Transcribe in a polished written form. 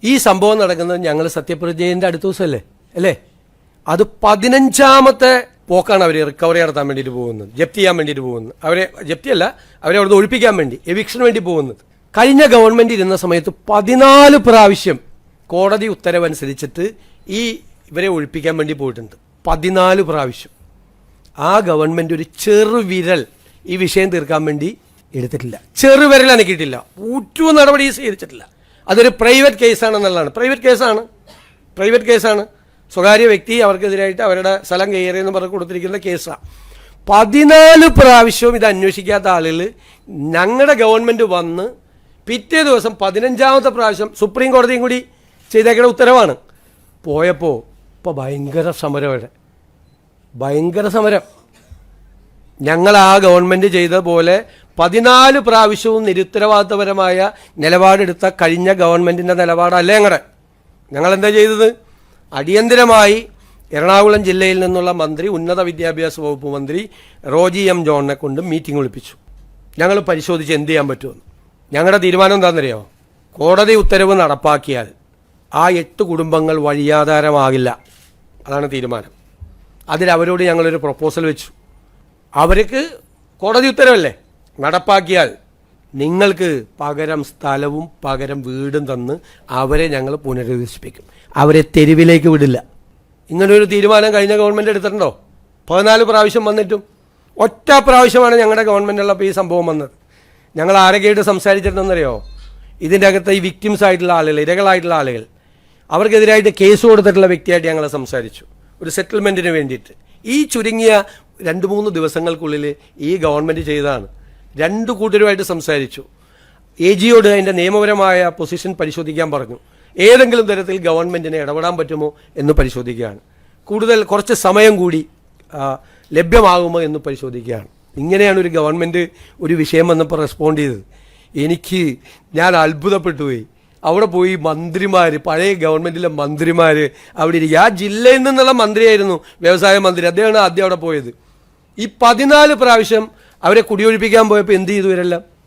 ഈ സംഭവം നടക്കുന്നത് ഞങ്ങൾ സത്യപ്രതിജ്ഞയുടെ അടുത്ത ദിവസമല്ലേ അല്ലേ? അത് 15ാമത്തെ പോക്കാണ് അവർ റിക്കവറി നടത്താൻ വേണ്ടിയിട്ട് പോകുന്നത്, ജപ്തി ചെയ്യാൻ വേണ്ടിയിട്ട് പോകുന്നത്. അവരെ ജപ്തിയല്ല, അവരെ അവിടുന്ന് ഒഴിപ്പിക്കാൻ വേണ്ടി, എവിക്ഷന് വേണ്ടി പോകുന്നത്. കഴിഞ്ഞ ഗവൺമെൻറ് ഇരുന്ന സമയത്ത് 14 പ്രാവശ്യം കോടതി ഉത്തരവനുസരിച്ചിട്ട് ഇവരെ ഒഴിപ്പിക്കാൻ വേണ്ടി പോയിട്ടുണ്ട്. 14 പ്രാവശ്യം. ആ ഗവൺമെൻറ് ഒരു ചെറുവിരൽ ഈ വിഷയം തീർക്കാൻ വേണ്ടി എടുത്തിട്ടില്ല. ചെറുവിരൽ അനക്കിയിട്ടില്ല, ഒരു നടപടി സ്വീകരിച്ചിട്ടില്ല. അതൊരു പ്രൈവറ്റ് കേസാണെന്നുള്ളതാണ്. പ്രൈവറ്റ് കേസാണ്. സ്വകാര്യ വ്യക്തി അവർക്കെതിരായിട്ട് അവരുടെ സ്ഥലം കയറിയെന്ന് പറഞ്ഞ് കൊടുത്തിരിക്കുന്ന കേസാണ്. 14 പ്രാവശ്യവും ഇത് അന്വേഷിക്കാത്ത ആളുകൾ ഞങ്ങളുടെ ഗവൺമെൻറ് വന്ന് പിറ്റേ ദിവസം 15ാമത്തെ പ്രാവശ്യം സുപ്രീം കോടതിയും കൂടി ചെയ്തേക്കുന്ന ഉത്തരവാണ്. പോയപ്പോൾ ഇപ്പോൾ ഭയങ്കര സമരം. ഞങ്ങൾ ആ ഗവൺമെൻറ് ചെയ്ത പോലെ 14 പ്രാവശ്യവും നിരുത്തരവാദിത്തപരമായ നിലപാടെടുത്ത കഴിഞ്ഞ ഗവൺമെൻറ്റിൻ്റെ നിലപാടല്ലേ ഞങ്ങളെന്താ ചെയ്തത്? അടിയന്തരമായി എറണാകുളം ജില്ലയിൽ നിന്നുള്ള മന്ത്രി, ഉന്നത വിദ്യാഭ്യാസ വകുപ്പ് മന്ത്രി റോജി എം ജോണിനെ കൊണ്ട് മീറ്റിംഗ് വിളിപ്പിച്ചു. ഞങ്ങൾ പരിശോധിച്ച് എന്ത് ചെയ്യാൻ പറ്റുമെന്ന്. ഞങ്ങളുടെ തീരുമാനം എന്താണെന്നറിയോ? കോടതി ഉത്തരവ് നടപ്പാക്കിയാൽ ആ 8 കുടുംബങ്ങൾ വഴിയാധാരമാകില്ല. അതാണ് തീരുമാനം. അതിലവരോട് ഞങ്ങളൊരു പ്രപ്പോസൽ വെച്ചു. അവർക്ക് കോടതി ഉത്തരവല്ലേ, നടപ്പാക്കിയാൽ നിങ്ങൾക്ക് പകരം സ്ഥലവും പകരം വീടും തന്ന് അവരെ ഞങ്ങൾ പുനരധിവസിപ്പിക്കും, അവരെ തെരുവിലേക്ക് വിടില്ല. ഇങ്ങനൊരു തീരുമാനം കഴിഞ്ഞ ഗവൺമെൻറ് എടുത്തിട്ടുണ്ടോ? 14 പ്രാവശ്യം വന്നിട്ടും ഒറ്റ പ്രാവശ്യമാണ് ഞങ്ങളുടെ ഗവൺമെൻറ്റുള്ളപ്പോൾ ഈ സംഭവം വന്നത്. ഞങ്ങൾ ആരൊക്കെയായിട്ട് സംസാരിച്ചിട്ടുണ്ടെന്നറിയോ? ഇതിൻ്റെ അകത്ത് ഈ വിക്ടിംസ് ആയിട്ടുള്ള ആളുകൾ, ഇരകളായിട്ടുള്ള ആളുകൾ, അവർക്കെതിരായിട്ട് കേസ് കൊടുത്തിട്ടുള്ള വ്യക്തിയായിട്ട് ഞങ്ങൾ സംസാരിച്ചു, ഒരു സെറ്റിൽമെൻറ്റിന് വേണ്ടിയിട്ട്. ഈ ചുരുങ്ങിയ 2-3 ദിവസങ്ങൾക്കുള്ളിൽ ഈ ഗവൺമെൻറ് ചെയ്തതാണ്. 2 കൂട്ടരുമായിട്ട് സംസാരിച്ചു. AGയോട് അതിൻ്റെ നിയമപരമായ പൊസിഷൻ പരിശോധിക്കാൻ പറഞ്ഞു. ഏതെങ്കിലും തരത്തിൽ ഗവൺമെൻറ്റിനെ ഇടപെടാൻ പറ്റുമോ എന്ന് പരിശോധിക്കുകയാണ്. കുറച്ച് സമയം കൂടി ലഭ്യമാകുമോ എന്ന് പരിശോധിക്കുകയാണ്. ഇങ്ങനെയാണ് ഒരു ഗവൺമെൻറ് ഒരു വിഷയം വന്നപ്പോൾ റെസ്പോണ്ട് ചെയ്തത്. ഞാൻ അത്ഭുതപ്പെട്ടു പോയി. അവിടെ പോയി മന്ത്രിമാർ, പഴയ ഗവൺമെൻറ്റിലെ മന്ത്രിമാർ അവിടെ ഇരിക്കുക. ആ ജില്ലയിൽ നിന്നുള്ള മന്ത്രിയായിരുന്നു, വ്യവസായ മന്ത്രി. അദ്ദേഹമാണ് ആദ്യം അവിടെ പോയത്. ഈ 14 പ്രാവശ്യം അവരെ കുടിയൊഴിപ്പിക്കാൻ പോയപ്പോൾ എന്ത് ചെയ്തു ഇവരെല്ലാം?